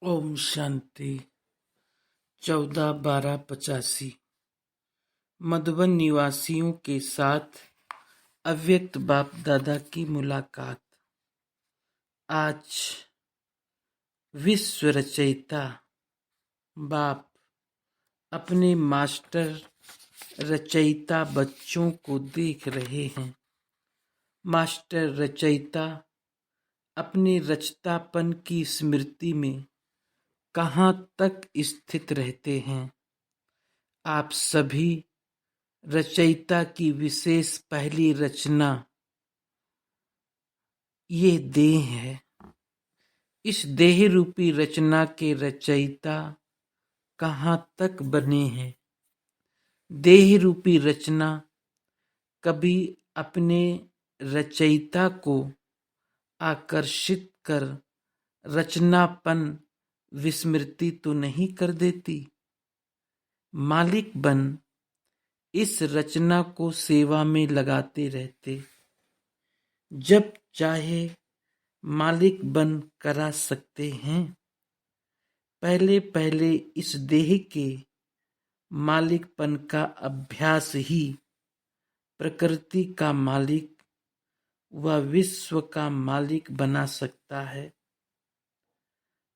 ओम शांति। 14/12/85 मधुबन निवासियों के साथ अव्यक्त बाप दादा की मुलाकात। आज विश्व रचयिता बाप अपने मास्टर रचयिता बच्चों को देख रहे हैं। मास्टर रचयिता अपने रचतापन की स्मृति में कहाँ तक स्थित रहते हैं। आप सभी रचयिता की विशेष पहली रचना ये देह है। इस देह रूपी रचना के रचयिता कहाँ तक बने हैं। देह रूपी रचना कभी अपने रचयिता को आकर्षित कर रचनापन विस्मृति तो नहीं कर देती। मालिक बन इस रचना को सेवा में लगाते रहते। जब चाहे मालिक बन करा सकते हैं। पहले पहले इस देह के मालिकपन का अभ्यास ही प्रकृति का मालिक व विश्व का मालिक बना सकता है।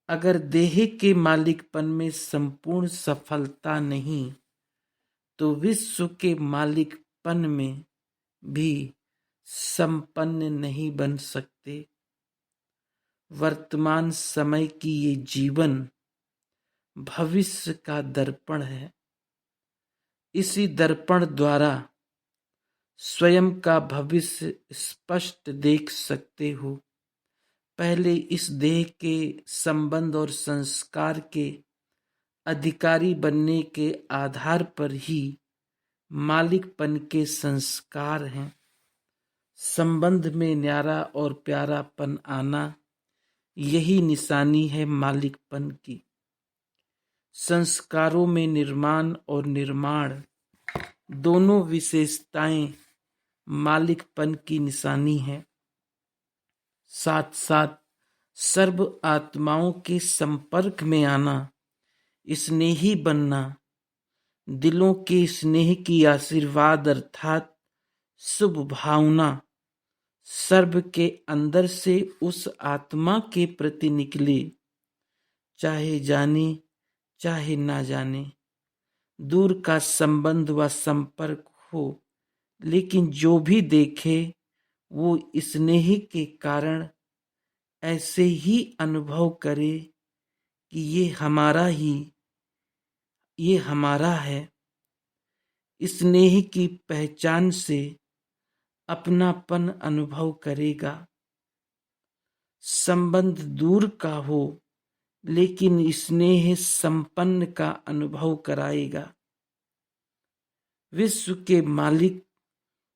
अगर देह के मालिकपन में संपूर्ण सफलता नहीं तो विश्व के मालिकपन में भी संपन्न नहीं बन सकते। वर्तमान समय की ये जीवन भविष्य का दर्पण है। इसी दर्पण द्वारा स्वयं का भविष्य स्पष्ट देख सकते हो। पहले इस देह के संबंध और संस्कार के अधिकारी बनने के आधार पर ही मालिकपन के संस्कार हैं। संबंध में न्यारा और प्यारापन आना यही निशानी है मालिकपन की। संस्कारों में निर्माण और निर्माण दोनों विशेषताएं मालिकपन की निशानी है। साथ साथ सर्व आत्माओं के संपर्क में आना, स्नेही बनना, दिलों के स्नेह की आशीर्वाद अर्थात शुभ भावना सर्व के अंदर से उस आत्मा के प्रति निकले, चाहे जाने चाहे ना जाने। दूर का संबंध व संपर्क हो, लेकिन जो भी देखे वो स्नेह के कारण ऐसे ही अनुभव करे कि ये हमारा है। स्नेह की पहचान से अपनापन अनुभव करेगा। संबंध दूर का हो लेकिन स्नेह संपन्न का अनुभव कराएगा। विश्व के मालिक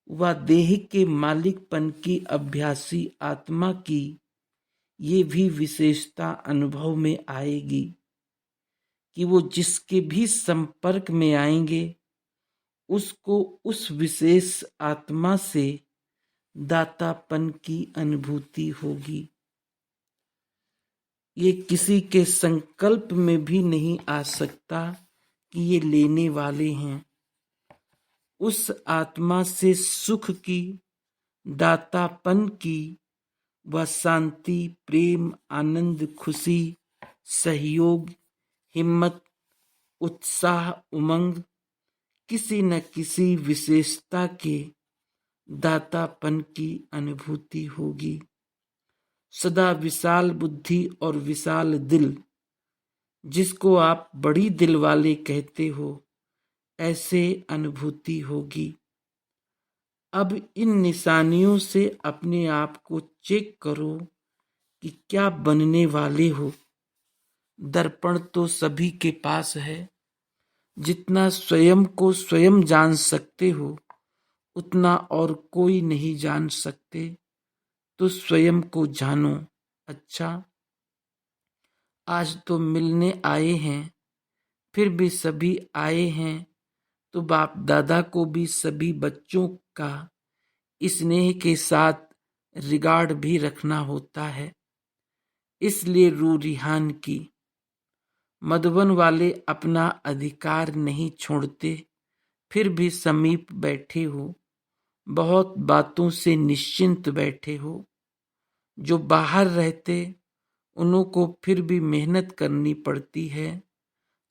व देह के मालिकपन की अभ्यासी आत्मा की ये भी विशेषता अनुभव में आएगी कि वो जिसके भी संपर्क में आएंगे उसको उस विशेष आत्मा से दातापन की अनुभूति होगी। ये किसी के संकल्प में भी नहीं आ सकता कि ये लेने वाले हैं। उस आत्मा से सुख की, दातापन की व शांति, प्रेम, आनंद, खुशी, सहयोग, हिम्मत, उत्साह, उमंग, किसी न किसी विशेषता के दातापन की अनुभूति होगी। सदा विशाल बुद्धि और विशाल दिल, जिसको आप बड़ी दिल वाले कहते हो, ऐसे अनुभूति होगी। अब इन निशानियों से अपने आप को चेक करो कि क्या बनने वाले हो। दर्पण तो सभी के पास है। जितना स्वयं को स्वयं जान सकते हो उतना और कोई नहीं जान सकते, तो स्वयं को जानो। अच्छा, आज तो मिलने आए हैं, फिर भी सभी आए हैं तो बाप दादा को भी सभी बच्चों का स्नेह के साथ रिगार्ड भी रखना होता है। इसलिए रूह रिहान की मधुबन वाले अपना अधिकार नहीं छोड़ते, फिर भी समीप बैठे हो, बहुत बातों से निश्चिंत बैठे हो। जो बाहर रहते उन्हों को फिर भी मेहनत करनी पड़ती है।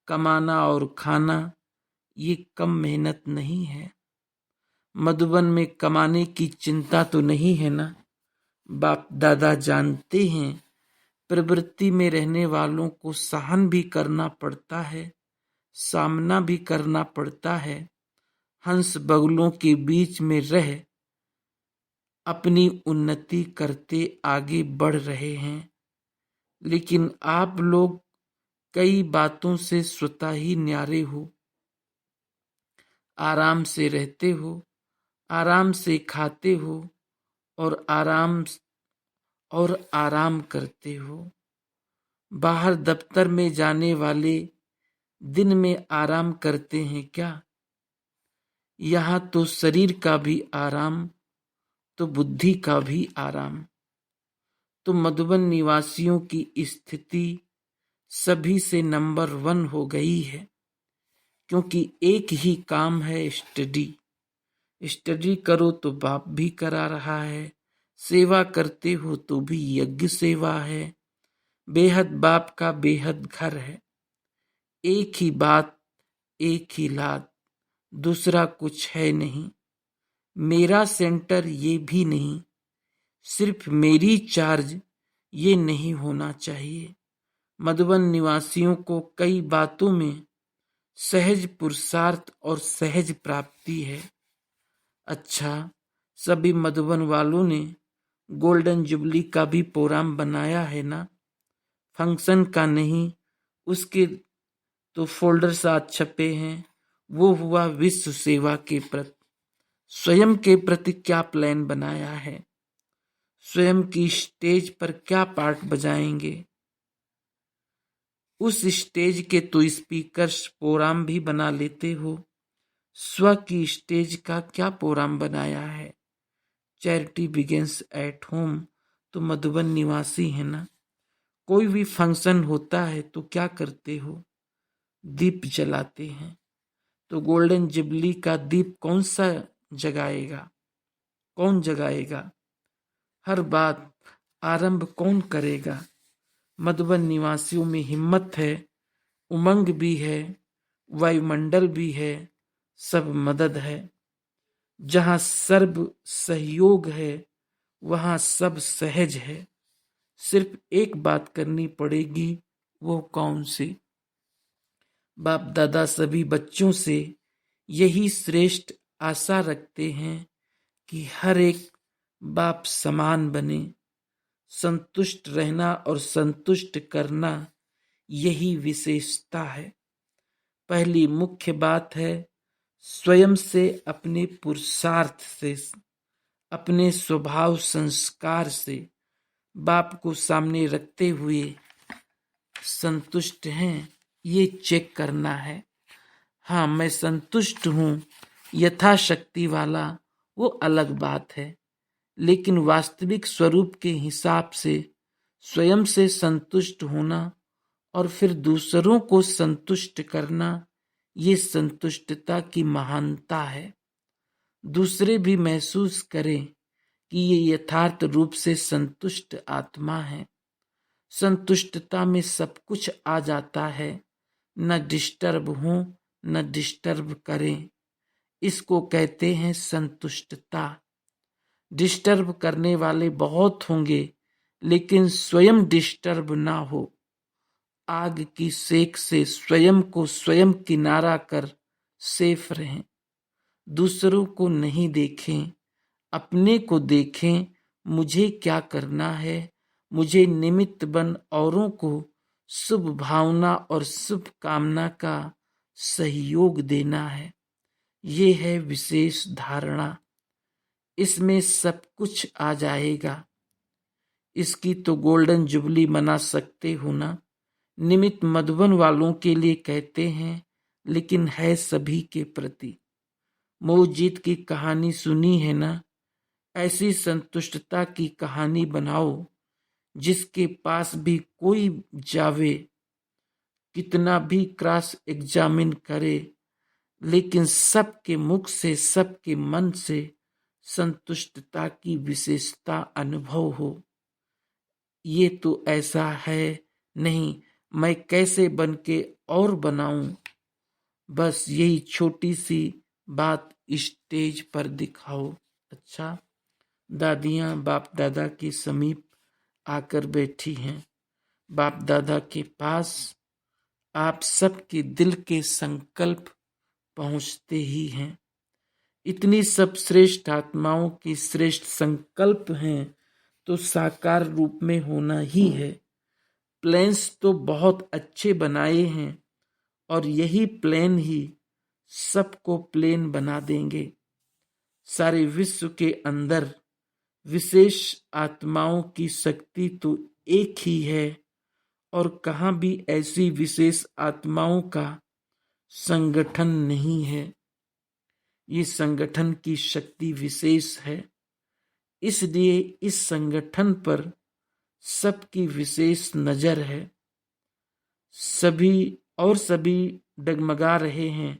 कमाना और खाना ये कम मेहनत नहीं है। मधुबन में कमाने की चिंता तो नहीं है ना। बाप दादा जानते हैं प्रवृत्ति में रहने वालों को सहन भी करना पड़ता है, सामना भी करना पड़ता है। हंस बगुलों के बीच में रह अपनी उन्नति करते आगे बढ़ रहे हैं, लेकिन आप लोग कई बातों से स्वतः ही न्यारे हो। आराम से रहते हो, आराम से खाते हो और आराम करते हो। बाहर दफ्तर में जाने वाले दिन में आराम करते हैं क्या? यहाँ तो शरीर का भी आराम तो बुद्धि का भी आराम। तो मधुबन निवासियों की स्थिति सभी से नंबर 1 हो गई है, क्योंकि एक ही काम है स्टडी। स्टडी करो तो बाप भी करा रहा है, सेवा करते हो तो भी यज्ञ सेवा है। बेहद बाप का बेहद घर है। एक ही बात, एक ही लात, दूसरा कुछ है नहीं। मेरा सेंटर ये भी नहीं, सिर्फ मेरी चार्ज ये नहीं होना चाहिए। मधुबन निवासियों को कई बातों में सहज पुरुषार्थ और सहज प्राप्ति है। अच्छा, सभी मधुबन वालों ने गोल्डन जुबली का भी प्रोग्राम बनाया है ना? फंक्शन का नहीं, उसके तो फोल्डर साथ छपे हैं। वो हुआ विश्व सेवा के प्रति। स्वयं के प्रति क्या प्लान बनाया है? स्वयं की स्टेज पर क्या पार्ट बजाएंगे? उस स्टेज के तो स्पीकर्स प्रोग्राम भी बना लेते हो। स्व की स्टेज का क्या प्रोग्राम बनाया है? चैरिटी बिगिंस एट होम तो मधुबन निवासी है ना। कोई भी फंक्शन होता है तो क्या करते हो? दीप जलाते हैं। तो गोल्डन जुबली का दीप कौन सा जगाएगा? कौन जगाएगा? हर बात आरंभ कौन करेगा? मधुबन निवासियों में हिम्मत है, उमंग भी है, वायुमंडल भी है, सब मदद है। जहाँ सर्व सहयोग है वहाँ सब सहज है। सिर्फ एक बात करनी पड़ेगी, वो कौन सी? बाप दादा सभी बच्चों से यही श्रेष्ठ आशा रखते हैं कि हर एक बाप समान बने। संतुष्ट रहना और संतुष्ट करना यही विशेषता है। पहली मुख्य बात है स्वयं से, अपने पुरुषार्थ से, अपने स्वभाव संस्कार से बाप को सामने रखते हुए संतुष्ट हैं, ये चेक करना है। हाँ, मैं संतुष्ट हूँ यथाशक्ति वाला, वो अलग बात है, लेकिन वास्तविक स्वरूप के हिसाब से स्वयं से संतुष्ट होना और फिर दूसरों को संतुष्ट करना, ये संतुष्टता की महानता है। दूसरे भी महसूस करें कि ये यथार्थ रूप से संतुष्ट आत्मा है। संतुष्टता में सब कुछ आ जाता है, न डिस्टर्ब हो न डिस्टर्ब करें। इसको कहते हैं संतुष्टता। डिस्टर्ब करने वाले बहुत होंगे, लेकिन स्वयं डिस्टर्ब ना हो। आग की सेक से स्वयं को स्वयं किनारा कर सेफ रहें। दूसरों को नहीं देखें, अपने को देखें। मुझे क्या करना है? मुझे निमित्त बन औरों को शुभ भावना और शुभ कामना का सहयोग देना है। ये है विशेष धारणा। इसमें सब कुछ आ जाएगा। इसकी तो गोल्डन जुबली मना सकते हो ना। निमित्त मधुबन वालों के लिए कहते हैं, लेकिन है सभी के प्रति। मोहजीत की कहानी सुनी है ना? ऐसी संतुष्टता की कहानी बनाओ जिसके पास भी कोई जावे कितना भी क्रॉस एग्जामिन करे, लेकिन सबके मुख से, सबके मन से संतुष्टता की विशेषता अनुभव हो। ये तो ऐसा है नहीं, मैं कैसे बन के और बनाऊं। बस यही छोटी सी बात स्टेज पर दिखाओ। अच्छा, दादियां बाप दादा के समीप आकर बैठी हैं। बाप दादा के पास आप सबके दिल के संकल्प पहुंचते ही हैं। इतनी सब श्रेष्ठ आत्माओं की श्रेष्ठ संकल्प हैं तो साकार रूप में होना ही है। प्लेन्स तो बहुत अच्छे बनाए हैं और यही प्लेन ही सबको प्लेन बना देंगे। सारे विश्व के अंदर विशेष आत्माओं की शक्ति तो एक ही है और कहाँ भी ऐसी विशेष आत्माओं का संगठन नहीं है। ये संगठन की शक्ति विशेष है, इसलिए इस संगठन पर सबकी विशेष नजर है। सभी डगमगा रहे हैं,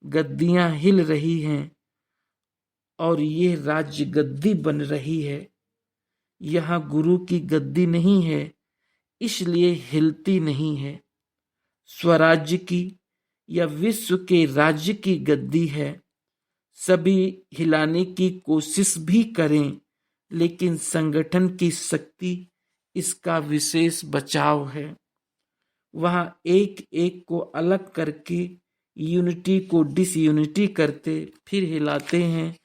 गद्दियां हिल रही हैं और ये राज्य गद्दी बन रही है। यहाँ गुरु की गद्दी नहीं है, इसलिए हिलती नहीं है। स्वराज्य की या विश्व के राज्य की गद्दी है। सभी हिलाने की कोशिश भी करें, लेकिन संगठन की शक्ति इसका विशेष बचाव है। वहां एक एक को अलग करके यूनिटी को डिसयूनिटी करते फिर हिलाते हैं।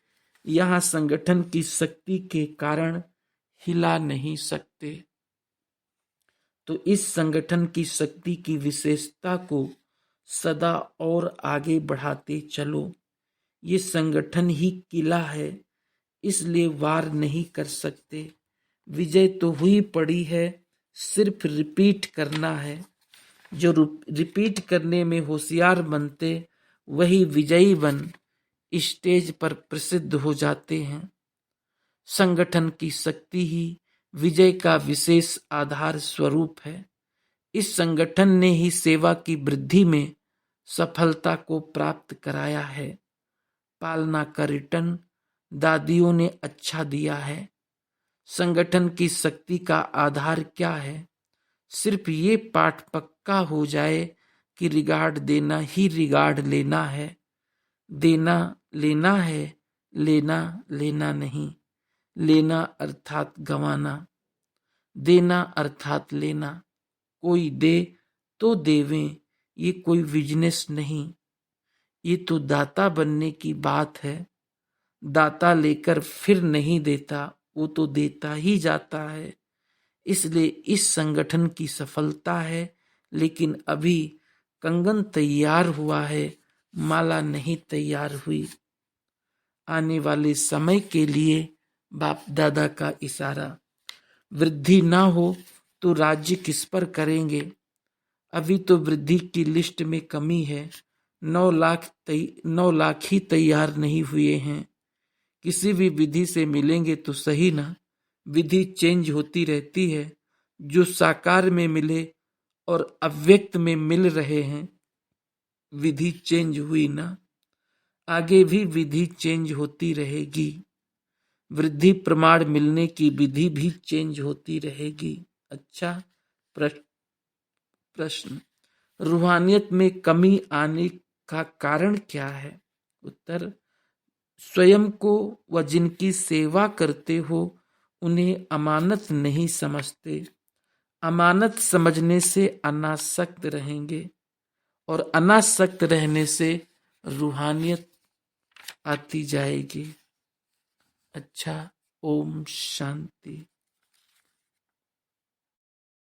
यहाँ संगठन की शक्ति के कारण हिला नहीं सकते। तो इस संगठन की शक्ति की विशेषता को सदा और आगे बढ़ाते चलो। ये संगठन ही किला है, इसलिए वार नहीं कर सकते। विजय तो हुई पड़ी है, सिर्फ रिपीट करना है। जो रिपीट करने में होशियार बनते वही विजयी बन स्टेज पर प्रसिद्ध हो जाते हैं। संगठन की शक्ति ही विजय का विशेष आधार स्वरूप है। इस संगठन ने ही सेवा की वृद्धि में सफलता को प्राप्त कराया है। पालना का रिटर्न दादियों ने अच्छा दिया है। संगठन की शक्ति का आधार क्या है? सिर्फ ये पाठ पक्का हो जाए कि रिगार्ड देना ही रिगार्ड लेना है। देना लेना है, लेना लेना नहीं। लेना अर्थात गंवाना, देना अर्थात लेना। कोई दे तो देवें, ये कोई बिजनेस नहीं। ये तो दाता बनने की बात है। दाता लेकर फिर नहीं देता, वो तो देता ही जाता है। इसलिए इस संगठन की सफलता है, लेकिन अभी कंगन तैयार हुआ है, माला नहीं तैयार हुई। आने वाले समय के लिए बाप दादा का इशारा। वृद्धि ना हो तो राज्य किस पर करेंगे? अभी तो वृद्धि की लिस्ट में कमी है। 9 लाख ही तैयार नहीं हुए हैं। किसी भी विधि से मिलेंगे तो सही ना। विधि चेंज होती रहती है। जो साकार में मिले और अव्यक्त में मिल रहे हैं, विधि चेंज हुई ना। आगे भी विधि चेंज होती रहेगी। वृद्धि प्रमाण मिलने की विधि भी चेंज होती रहेगी। अच्छा, प्रश्न, रूहानियत में कमी आने का कारण क्या है? उत्तर, स्वयं को व जिनकी सेवा करते हो उन्हें अमानत नहीं समझते। अमानत समझने से अनासक्त रहेंगे और अनासक्त रहने से रूहानियत आती जाएगी। अच्छा, ओम शांति।